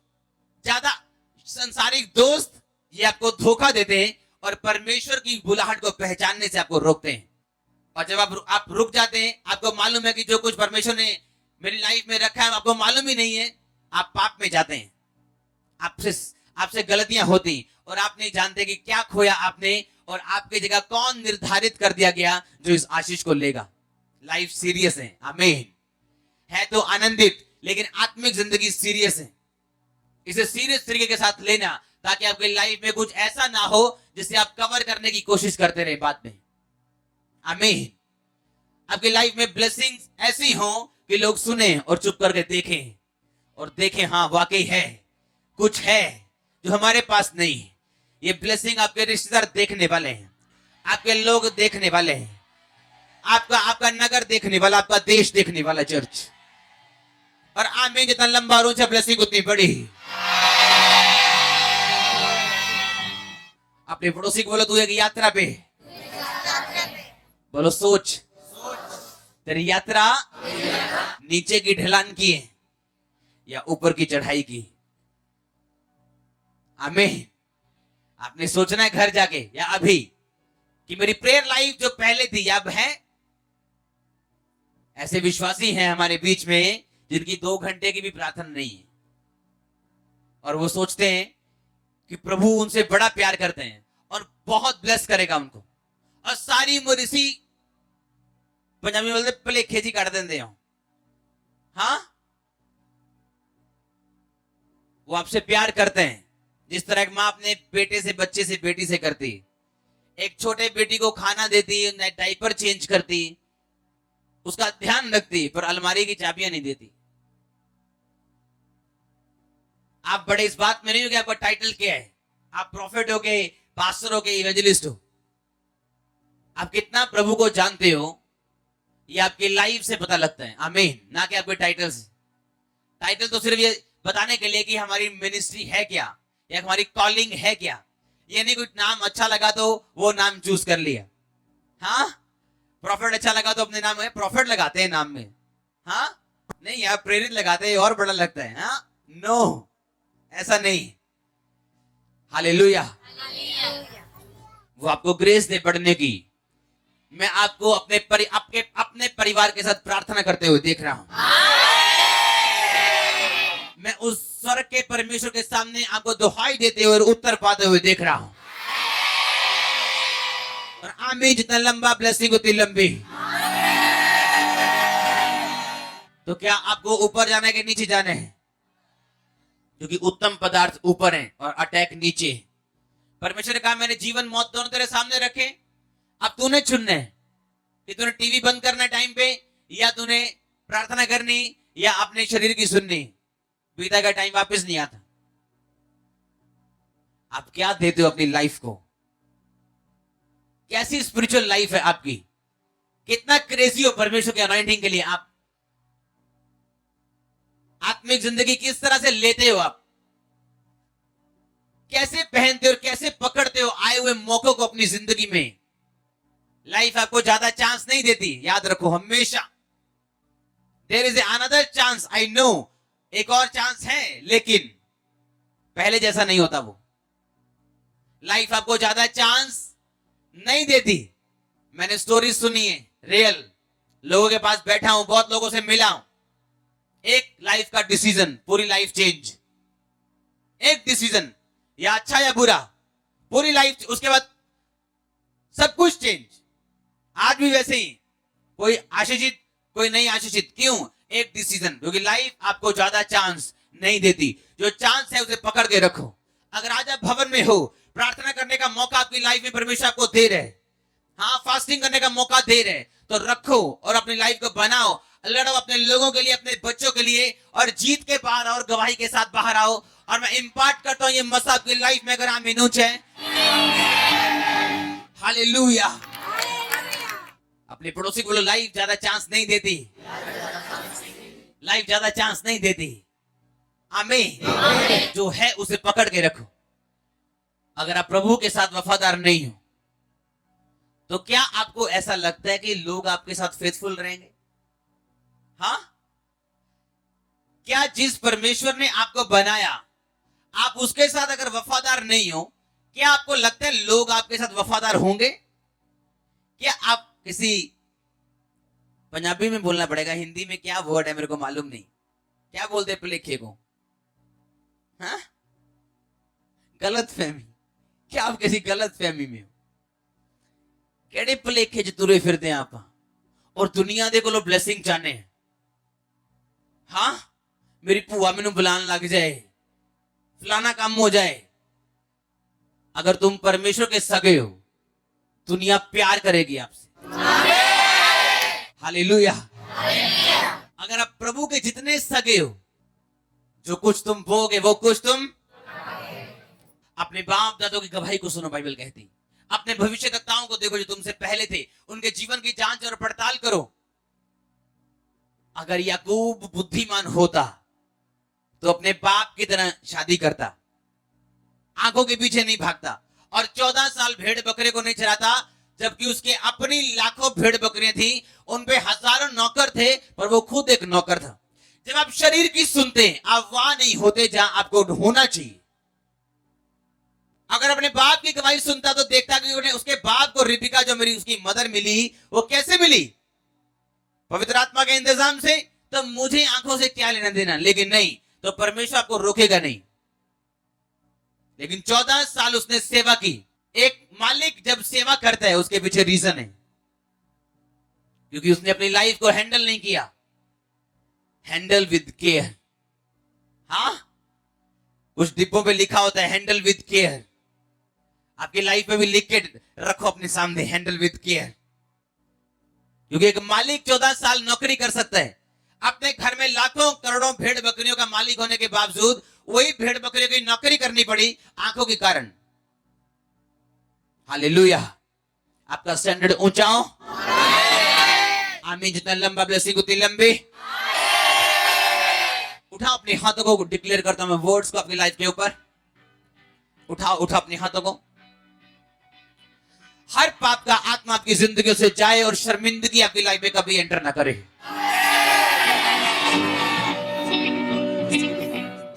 Speaker 1: ज्यादा संसारिक दोस्त, ये आपको धोखा देते हैं और परमेश्वर की बुलाहट को पहचानने से आपको रोकते हैं। और जब आप रुक जाते हैं, आपको मालूम है कि जो कुछ परमेश्वर ने मेरी लाइफ में रखा है आपको मालूम ही नहीं है, आप पाप में जाते हैं। आपसे गलतियां होती और आप नहीं जानते कि क्या खोया आपने और आपकी जगह कौन निर्धारित कर दिया गया जो इस आशीष को लेगा। लाइफ सीरियस है। आमीन। है तो आनंदित, लेकिन आत्मिक जिंदगी सीरियस है। इसे सीरियस तरीके के साथ लेना ताकि आपकी लाइफ में कुछ ऐसा ना हो जिसे आप कवर करने की कोशिश करते रहे बाद में। आमीन। आपकी लाइफ में ब्लेसिंग्स ऐसी हो कि लोग सुने और चुप करके देखें और देखें, हाँ वाकई है, कुछ है जो हमारे पास नहीं। ये ब्लेसिंग आपके रिश्तेदार देखने वाले हैं, आपके लोग देखने वाले हैं, आपका नगर देखने वाला, आपका देश देखने वाला चर्च। और आमीन। जितना लंबा और ऊंचा ब्लेसिंग उतनी बड़ी। अपने पड़ोसी को बोलो, तू एक यात्रा पे। बोलो सोच, तेरी यात्रा नीचे की ढलान की है या ऊपर की चढ़ाई की। आमीन। आपने सोचना है घर जाके या अभी कि मेरी प्रेयर लाइफ जो पहले थी अब है। ऐसे विश्वासी हैं हमारे बीच में जिनकी 2 घंटे की भी प्रार्थना नहीं है और वो सोचते हैं कि प्रभु उनसे बड़ा प्यार करते हैं और बहुत ब्लेस करेगा उनको। और सारी मुरिसी पंजाबी बोलते भलेखे जी कट देंगे हो। हाँ, वो आपसे प्यार करते हैं जिस तरह एक माँ अपने बेटे से, बच्चे से, बेटी से करती। एक छोटे बेटी को खाना देती, डायपर चेंज करती, उसका ध्यान रखती, पर अलमारी की चाबियां नहीं देती। आप बड़े इस बात में नहीं हो कि आपका टाइटल क्या है, आप प्रॉफिट हो के, पास्टर हो के, इवेंजलिस्ट हो। आप कितना प्रभु को जानते हो ये आपकी लाइफ से पता लगता है। आमीन। ना कि आपके टाइटल से। टाइटल तो सिर्फ ये बताने के लिए कि हमारी मिनिस्ट्री है क्या या हमारी कॉलिंग है क्या। ये नहीं कुछ नाम अच्छा लगा तो वो नाम चूज कर लिया। हाँ, प्रॉफिट अच्छा लगा तो अपने नाम में प्रॉफिट लगाते हैं नाम में। हाँ नहीं यार, प्रेरित लगाते हैं और बड़ा लगता है। हाँ नो, ऐसा नहीं। हालेलुया। वो आपको ग्रेस दे पढ़ने की। मैं आपको अपने परिवार के साथ प्रार्थना करते हुए देख रहा हूं। मैं उस स्वर्ग के परमेश्वर के सामने आपको दुहाई देते हुए और उत्तर पाते हुए देख रहा हूं। और आमीन। जितना लंबा ब्लेसिंग उतनी लंबी। तो क्या आपको ऊपर जाना है कि नीचे जाना है? क्योंकि उत्तम पदार्थ ऊपर है और अटैक नीचे। परमेश्वर ने कहा मैंने जीवन मौत दोनों तेरे सामने रखे, अब तूने चुनना है कि तूने टीवी बंद करना टाइम पे, या तूने प्रार्थना करनी, या अपने शरीर की सुननी। बीता का टाइम वापस नहीं आता। आप क्या देते हो अपनी लाइफ को? कैसी स्पिरिचुअल लाइफ है आपकी? कितना क्रेजी हो परमेश्वर के अनॉइंटिंग के लिए आप? आत्मिक जिंदगी किस तरह से लेते हो आप? कैसे पहनते हो और कैसे पकड़ते हो आए हुए मौकों को अपनी जिंदगी में? लाइफ आपको ज्यादा चांस नहीं देती, याद रखो हमेशा। There is another chance, I know, एक और चांस है, लेकिन पहले जैसा नहीं होता वो। लाइफ आपको ज्यादा चांस नहीं देती। मैंने स्टोरी सुनी है, रियल लोगों के पास बैठा हूं, बहुत लोगों से मिला हूं। एक लाइफ का डिसीजन, पूरी लाइफ चेंज। एक डिसीजन, या अच्छा या बुरा, पूरी लाइफ, उसके बाद सब कुछ चेंज। आज भी वैसे ही, कोई आशीषित कोई नहीं आशीषित। क्यों? एक डिसीजन, क्योंकि लाइफ आपको ज्यादा चांस नहीं देती। जो चांस है उसे पकड़ के रखो। अगर आज आप भवन में हो, प्रार्थना करने का मौका आपकी लाइफ में परमेश्वर आपको दे रहे, हाँ, फास्टिंग करने का मौका दे रहे, तो रखो और अपनी लाइफ को बनाओ। लड़ो अपने लोगों के लिए, अपने बच्चों के लिए, और जीत के बाहर और गवाही के साथ बाहर आओ। और मैं इंपार्ट करता हूं ये मसा आपकी लाइफ में, अगर आमीन ऊंचे हालेलुया। अपने पड़ोसी को बोलो, लाइफ ज्यादा चांस नहीं देती, लाइफ ज्यादा चांस नहीं देती। आमीन। जो है उसे पकड़ के रखो। अगर आप प्रभु के साथ वफादार नहीं हो, तो क्या आपको ऐसा लगता है कि लोग आपके साथ फेथफुल रहेंगे? हाँ? क्या जिस परमेश्वर ने आपको बनाया, आप उसके साथ अगर वफादार नहीं हो, क्या आपको लगता है लोग आपके साथ वफादार होंगे? क्या आप किसी, पंजाबी में बोलना पड़ेगा, हिंदी में क्या वर्ड है मेरे को मालूम नहीं, क्या बोलते प्लेखे को? हाँ? गलत फहमी। क्या आप किसी गलत फहमी में हो? केड़े भलेखे च तुरे फिरते हैं आप, और दुनिया दे कोलों ब्लेसिंग चाहने हैं। हाँ, मेरी भूआ मैनू बुलान लग जाए, फलाना काम हो जाए। अगर तुम परमेश्वर के सगे हो, दुनिया प्यार करेगी आपसे। हालेलुया। अगर आप प्रभु के जितने सगे हो, जो कुछ तुम बोगे वो कुछ तुम। अपने बाप दादों की गवाही को सुनो, बाइबल कहती। अपने भविष्यवक्ताओं को देखो जो तुमसे पहले थे, उनके जीवन की जांच और पड़ताल करो। अगर याकूब बुद्धिमान होता तो अपने बाप की तरह शादी करता, आंखों के पीछे नहीं भागता, और 14 साल भेड़ बकरे को नहीं चराता, जबकि उसके अपनी लाखों भेड़ बकरियां थी, उन पे हजारों नौकर थे, पर वो खुद एक नौकर था। जब आप शरीर की सुनते हैं, आप वहां नहीं होते जहां आपको होना चाहिए। अगर अपने बाप की गवाही सुनता तो देखता कि उन्हें, उसके बाप को रिबिका जो मेरी उसकी मदर मिली, वो कैसे मिली? पवित्र आत्मा के इंतजाम से। तो मुझे आंखों से क्या लेना देना, लेकिन नहीं, तो परमेश्वर आपको रोकेगा नहीं। लेकिन 14 साल उसने सेवा की। एक मालिक जब सेवा करता है, उसके पीछे रीजन है, क्योंकि उसने अपनी लाइफ को हैंडल नहीं किया। Handle with care. हाँ, कुछ डिब्बों पे लिखा होता है हैंडल विद केयर। आपकी लाइफ में भी लिख के रखो अपने सामने, हैंडल विद केयर। क्योंकि एक मालिक 14 साल नौकरी कर सकता है, अपने घर में लाखों करोड़ों भेड़ बकरियों का मालिक होने के बावजूद वही भेड़ बकरियों की नौकरी करनी पड़ी आंखों के कारण। हालेलुया। आपका स्टैंडर्ड ऊंचा हो। आमीन। जितना लंबा ब्लेसिंग उतनी लंबी। उठाओ अपने हाथों को, डिक्लेयर करता हूं मैं वर्ड्स को आपकी लाइफ के ऊपर। उठाओ अपने हाथों को। हर पाप का आत्मा आपकी जिंदगी से जाए और शर्मिंदगी आपकी लाइफ में कभी एंटर ना करे।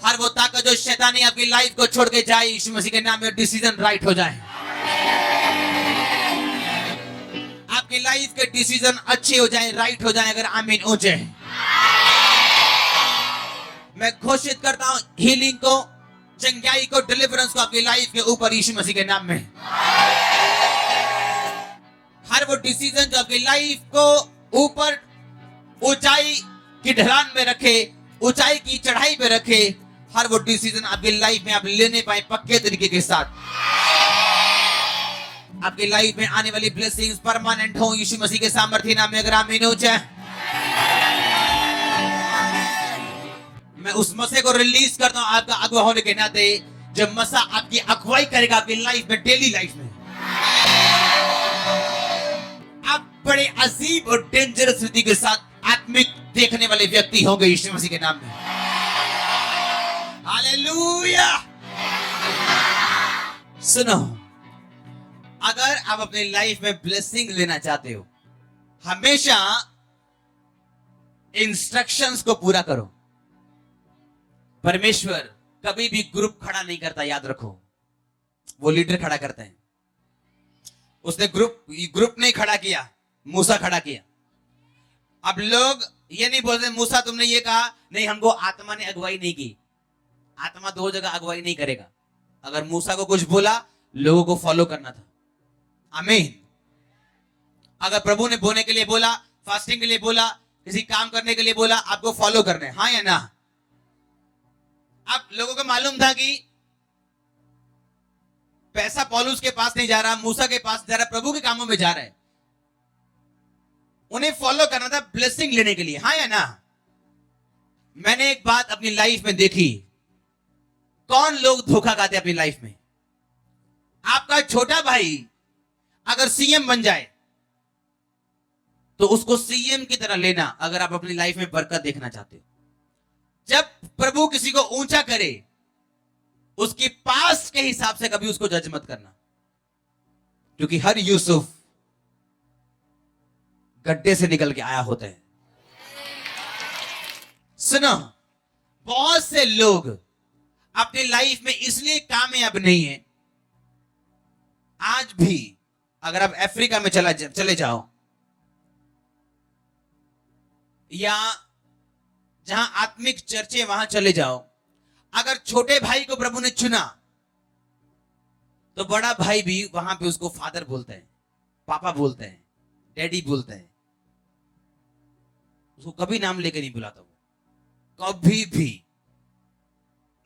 Speaker 1: हर वो ताकत जो शैतानी आपकी लाइफ को छोड़ के जाए, यीशु मसीह के नाम में डिसीजन राइट हो जाए। आपकी लाइफ के डिसीजन अच्छे हो जाए, राइट हो जाए। अगर आमीन ऊंचे। मैं घोषित करता हूं हीलिंग को, चंगाई को, डिलीवरेंस को आपकी लाइफ के ऊपर यीशु मसीह के नाम में। हर वो डिसीजन जो आपकी लाइफ को ऊपर ऊंचाई की ढलान में रखे, ऊंचाई की चढ़ाई पे रखे, हर वो डिसीजन आपकी लाइफ में आप लेने पाए पक्के तरीके के साथ। आपकी लाइफ में आने वाली ब्लेसिंग्स परमानेंट हो यीशु मसीह के सामर्थ्य नाम में। अगर आमीन हो जाए, मैं उस मसीह को रिलीज करता हूं आपका अगुवा होने के नाते। जब मसीह आपकी अगुवाई करेगा आपकी लाइफ में, डेली लाइफ में, आप बड़े अजीब और डेंजरस रीति के साथ आत्मिक देखने वाले व्यक्ति होंगे यीशु मसीह के नाम में। हालेलुया। सुनो, अगर आप अपनी लाइफ में ब्लेसिंग लेना चाहते हो, हमेशा इंस्ट्रक्शंस को पूरा करो। परमेश्वर कभी भी ग्रुप खड़ा नहीं करता, याद रखो। वो लीडर खड़ा करते हैं। उसने ग्रुप नहीं खड़ा किया, मूसा खड़ा किया। अब लोग ये नहीं बोलते मूसा तुमने ये कहा, नहीं हमको आत्मा ने अगुवाई नहीं की। आत्मा दो जगह अगुवाई नहीं करेगा। अगर मूसा को कुछ बोला, लोगों को फॉलो करना था। आमीन। अगर प्रभु ने बोने के लिए बोला, फास्टिंग के लिए बोला, किसी काम करने के लिए बोला, आपको फॉलो करना है, हाँ या ना? आप लोगों को मालूम था कि पैसा पौलुस के पास नहीं जा रहा, मूसा के पास जा रहा, प्रभु के कामों में जा रहा है। उन्हें फॉलो करना था ब्लेसिंग लेने के लिए, हाँ या ना? मैंने एक बात अपनी लाइफ में देखी। कौन लोग धोखा खाते अपनी लाइफ में? आपका छोटा भाई अगर सीएम बन जाए तो उसको सीएम की तरह लेना, अगर आप अपनी लाइफ में बरकत देखना चाहते हो। जब प्रभु किसी को ऊंचा करे, उसकी पास के हिसाब से कभी उसको जज मत करना, क्योंकि हर यूसुफ गड्ढे से निकल के आया होता है। सुनो, बहुत से लोग अपनी लाइफ में इसलिए कामयाब नहीं है। आज भी अगर आप अफ्रीका में चले जाओ, या जहां आत्मिक चर्चे वहां चले जाओ, अगर छोटे भाई को प्रभु ने चुना तो बड़ा भाई भी वहां पे उसको फादर बोलते हैं, पापा बोलते हैं, डैडी बोलते हैं। उसको कभी नाम लेके नहीं बुलाता वो, कभी भी।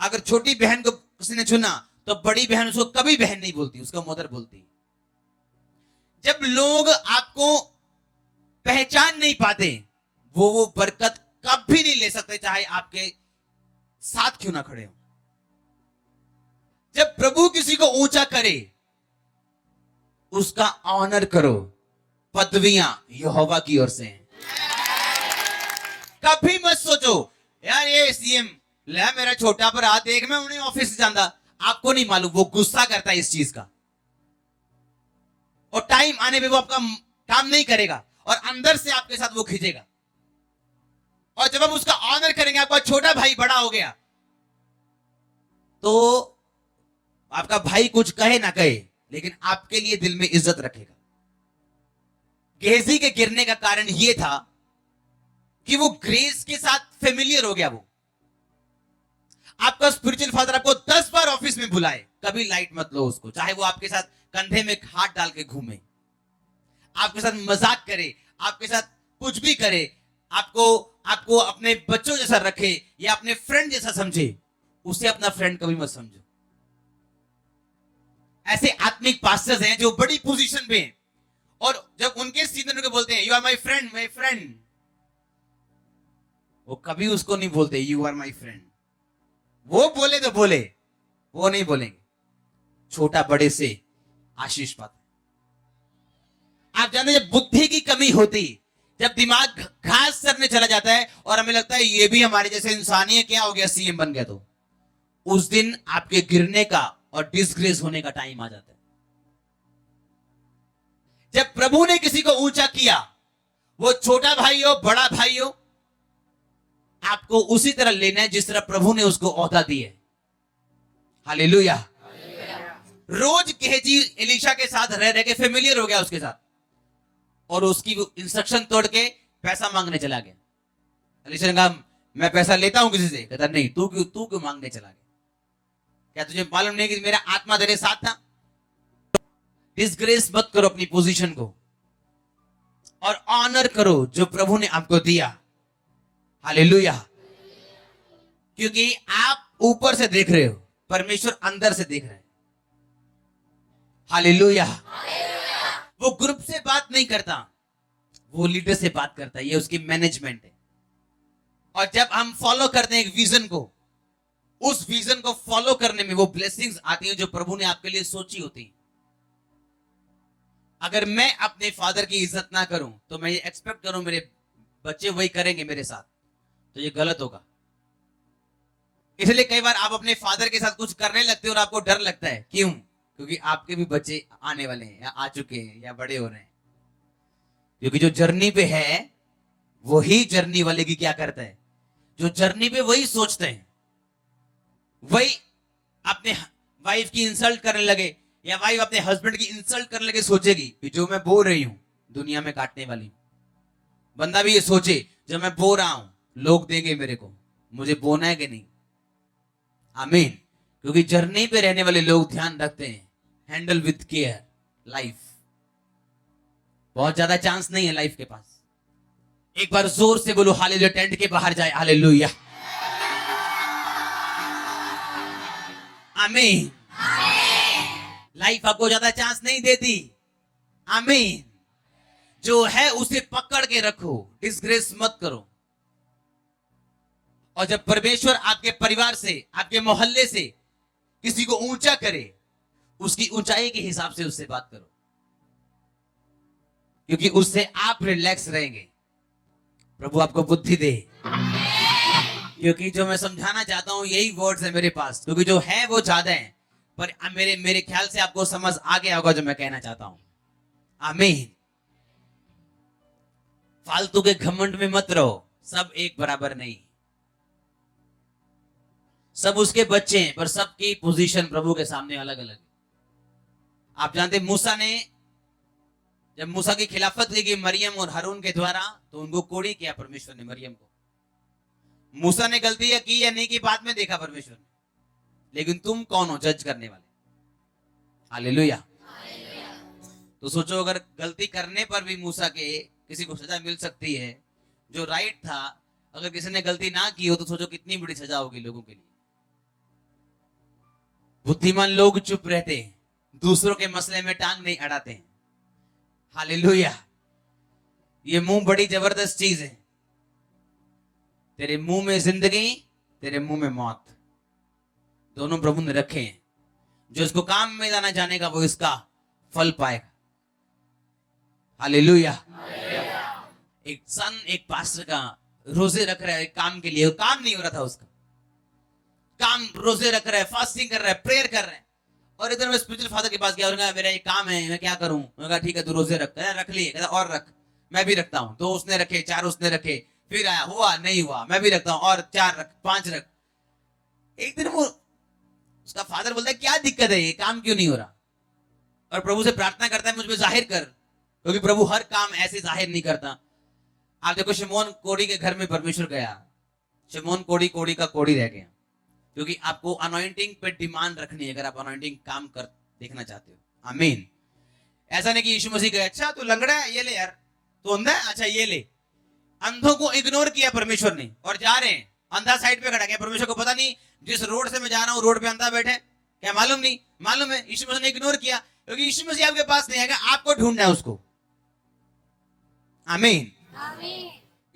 Speaker 1: अगर छोटी बहन को किसी ने चुना तो बड़ी बहन उसको कभी बहन नहीं बोलती, उसको मदर बोलती। जब लोग आपको पहचान नहीं पाते, वो बरकत कभी नहीं ले सकते, चाहे आपके साथ क्यों ना खड़े हो। जब प्रभु किसी को ऊंचा करे, उसका ऑनर करो। पदवियां यहोवा की ओर से हैं। कभी मत सोचो यार ये सीएम ले मेरा छोटा भरा देख, मैं उन्हें ऑफिस जाता। आपको नहीं मालूम वो गुस्सा करता है इस चीज का, और टाइम आने पे वो आपका काम नहीं करेगा, और अंदर से आपके साथ वो खींचेगा। और जब हम उसका ऑनर करेंगे, आपका छोटा भाई बड़ा हो गया, तो आपका भाई कुछ कहे ना कहे, लेकिन आपके लिए दिल में इज्जत रखेगा। गेहजी के गिरने का कारण यह था कि वो ग्रेस के साथ फेमिलियर हो गया। वो आपका स्पिरिचुअल फादर आपको 10 बार ऑफिस में बुलाए, कभी लाइट मत लो उसको। चाहे वो आपके साथ कंधे में हाथ डाल के घूमे, आपके साथ मजाक करे, आपके साथ कुछ भी करे, आपको अपने बच्चों जैसा रखे या अपने फ्रेंड जैसा समझे, उसे अपना फ्रेंड कभी मत समझो। ऐसे आत्मिक पास्टर्स हैं जो बड़ी पोजीशन पे हैं, और जब उनके सीनियर को बोलते हैं यू आर माय फ्रेंड, वो कभी उसको नहीं बोलते यू आर माय फ्रेंड। वो बोले तो बोले, वो नहीं बोलेंगे। छोटा बड़े से आशीष पाते। आप जानते, जब बुद्धि की कमी होती, जब दिमाग घास चरने चला जाता है और हमें लगता है ये भी हमारे जैसे इंसान ही है, क्या हो गया सीएम बन गया, तो उस दिन आपके गिरने का और डिसग्रेस होने का टाइम आ जाता है। जब प्रभु ने किसी को ऊंचा किया, वो छोटा भाई हो बड़ा भाई हो, आपको उसी तरह लेना है जिस तरह प्रभु ने उसको ओहदा दी है। हालेलुया। रोज गेहजी एलीशा के साथ रह के फेमिलियर हो गया उसके साथ, और उसकी इंस्ट्रक्शन तोड़ के पैसा मांगने चला गया। एलीशा ने कहा मैं पैसा लेता हूं किसी से, कहता नहीं, तू क्यों मांगने चला गया? क्या तुझे मालूम नहीं कि मेरा आत्मा तेरे साथ था? डिसग्रेस मत करो अपनी पोजीशन को, और ऑनर करो जो प्रभु ने आपको दिया। हालेलुया। क्योंकि आप ऊपर से देख रहे हो, परमेश्वर अंदर से देख रहे हैं। हालेलुया। वो ग्रुप से बात नहीं करता, वो लीडर से बात करता है। ये उसकी मैनेजमेंट है। और जब हम फॉलो करते हैं एक विजन को, उस विजन को फॉलो करने में वो ब्लेसिंग्स आती हैं जो प्रभु ने आपके लिए सोची होती हैं। अगर मैं अपने फादर की इज्जत ना करूं तो मैं ये एक्सपेक्ट करूं मेरे बच्चे वही करेंगे मेरे साथ, तो ये गलत होगा। इसलिए कई बार आप अपने फादर के साथ कुछ करने लगते हो और आपको डर लगता है। क्यों? क्योंकि आपके भी बच्चे आने वाले हैं या आ चुके हैं या बड़े हो रहे हैं। क्योंकि जो जर्नी पे है वही जर्नी वाले की क्या करता है, जो जर्नी पे वही सोचते हैं, वही अपने वाइफ की इंसल्ट करने लगे या वाइफ अपने हस्बैंड की इंसल्ट करने लगे, सोचेगी कि जो मैं बोल रही हूं दुनिया में काटने वाली हूं। बंदा भी ये सोचे जब मैं बो रहा हूं लोग देंगे मेरे को, मुझे बोना है कि नहीं। आमीन। क्योंकि जर्नी पे रहने वाले लोग ध्यान रखते हैं, हैंडल विद केयर लाइफ। बहुत ज्यादा चांस नहीं है लाइफ के पास। एक बार जोर से बोलो हालेलुया, टेंट के बाहर जाए हालेलुया। आमीन। लाइफ आपको ज्यादा चांस नहीं देती। आमीन। जो है उसे पकड़ के रखो, डिसग्रेस मत करो। और जब परमेश्वर आपके परिवार से, आपके मोहल्ले से किसी को ऊंचा करे, उसकी ऊंचाई के हिसाब से उससे बात करो, क्योंकि उससे आप रिलैक्स रहेंगे। प्रभु आपको बुद्धि दे। क्योंकि जो मैं समझाना चाहता हूं यही वर्ड्स है मेरे पास, क्योंकि जो है वो ज्यादा है, पर मेरे ख्याल से आपको समझ आ गया होगा जो मैं कहना चाहता हूं। आमीन। फालतू के घमंड में मत रहो, सब एक बराबर नहीं। सब उसके बच्चे हैं, पर सबकी पोजीशन प्रभु के सामने अलग अलग है। आप जानते मूसा ने, जब मूसा की खिलाफत की गई मरियम और हारून के द्वारा, तो उनको कोड़ी किया परमेश्वर ने मरियम को। मूसा ने गलती की या नहीं की बाद में देखा परमेश्वर ने, लेकिन तुम कौन हो जज करने वाले। हालेलुया। तो सोचो अगर गलती करने पर भी मूसा के किसी को सजा मिल सकती है जो राइट था, अगर किसी ने गलती ना की हो तो सोचो कितनी बड़ी सजा होगी लोगों के लिए। बुद्धिमान लोग चुप रहते हैं, दूसरों के मसले में टांग नहीं अड़ाते हैं। हालेलुया। ये मुंह बड़ी जबरदस्त चीज है। तेरे मुंह में जिंदगी, तेरे मुंह में मौत, दोनों प्रभु ने रखे हैं। जो इसको काम में लाना जानेगा वो इसका फल पाएगा। हालेलुया। एक एक पास्टर का रोजे रख रहा है काम के लिए, काम नहीं हो रहा था उसका काम, रोजे रख रहा है, फास्टिंग कर रहा है, प्रेयर कर रहा है। और इधर मैं स्पिरिचुअल फादर के पास गया और मेरा ये काम है, मैं क्या करूं। मैं कहा ठीक है तू रोजे रख लिए, कहता और रख। मैं भी रखता हूं। 2 उसने रखे, 4 उसने रखे, फिर आया, हुआ नहीं हुआ, मैं भी रखता हूं, और 4 रख, 5 रख। एक दिन वो उसका फादर बोलता है क्या दिक्कत है, ये काम क्यों नहीं हो रहा। और प्रभु से प्रार्थना करता है मुझ में जाहिर कर, क्योंकि प्रभु हर काम ऐसे जाहिर नहीं करता। आप देखो शिमोन कोड़ी के घर में परमेश्वर गया, शिमोन कोड़ी का कोड़ी रह गया, क्योंकि आपको अनॉइंटिंग पे डिमांड रखनी है अगर आप अनॉइंटिंग काम कर देखना चाहते हो। आमीन। ऐसा नहीं कि यीशु मसीह कहे अच्छा तू लंगड़ा है ये ले यार, तू अंधा है अच्छा ये ले। अंधों को इग्नोर किया परमेश्वर ने, और जा रहे हैं अंधा साइड पे खड़ा किया। परमेश्वर को पता नहीं जिस रोड से मैं जा रहा हूं रोड पे अंधा बैठे, क्या मालूम नहीं, मालूम है यीशु मसीह ने इग्नोर किया, क्योंकि यीशु मसीह आपके पास नहीं आएगा, आपको ढूंढना है उसको। आमीन।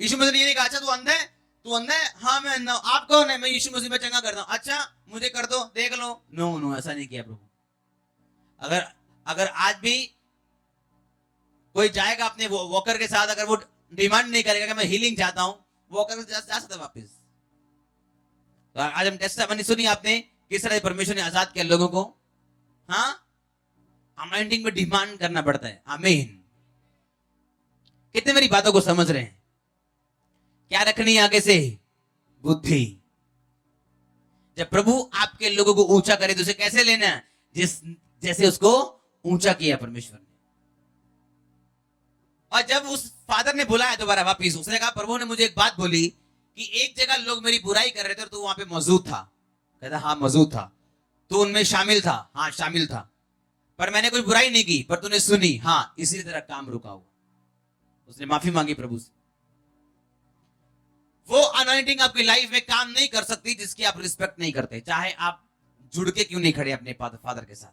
Speaker 1: यीशु मसीह ने ये नहीं कहा अच्छा तू अंधा है, तू अंधा है, हाँ मैं अंधा हूं, आप कौन है, मैं यीशु मसीह में चंगा करता हूं, अच्छा मुझे कर दो देख लो। नो, ऐसा नहीं किया प्रभु। अगर आज भी कोई जाएगा अपने वॉकर के साथ, अगर वो डिमांड नहीं करेगा कि मैं हीलिंग चाहता हूं, वॉकर जा सकता वापस। तो आज हम टेस्टामनी सुनी आपने किस तरह परमेश्वर ने आजाद किया लोगों को। हाँ, अनॉइंटिंग में डिमांड करना पड़ता है। आमीन। कितने मेरी बातों को समझ रहे हैं। क्या रखनी है आगे से, बुद्धि। जब प्रभु आपके लोगों को ऊंचा करे तो उसे कैसे लेना है, जैसे उसको ऊंचा किया परमेश्वर ने। और जब उस फादर ने बुलाया दोबारा वापिस, उसने कहा प्रभु ने मुझे एक बात बोली कि एक जगह लोग मेरी बुराई कर रहे थे और तू वहां पे मौजूद था। कहता हाँ मौजूद था। तू उनमें शामिल था, हाँ शामिल था, पर मैंने कोई बुराई नहीं की, पर तूने सुनी, हाँ इसी तरह काम रुका हुआ। उसने माफी मांगी प्रभु से। वो अनॉइंटिंग आपकी लाइफ में काम नहीं कर सकती जिसकी आप रिस्पेक्ट नहीं करते, चाहे आप जुड़ के क्यों नहीं खड़े अपने फादर के साथ।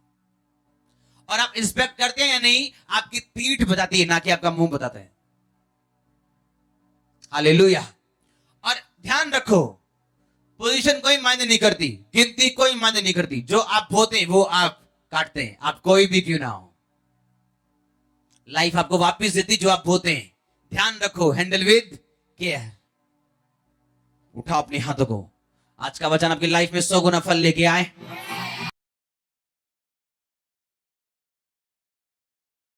Speaker 1: और आप इंस्पेक्ट करते हैं या नहीं, आपकी पीठ बताती है ना कि आपका मुंह बताता है। हालेलुया। और ध्यान रखो, पोजीशन कोई मायने नहीं करती, गिनती कोई मायने नहीं करती। जो आप बोते हैं वो आप काटते हैं, आप कोई भी क्यों ना हो। लाइफ आपको वापस देती जो आप बोते हैं। ध्यान रखो, हैंडल विद केयर। उठाओ अपने हाथों को। आज का वचन आपकी लाइफ में 100 गुना फल लेके आए।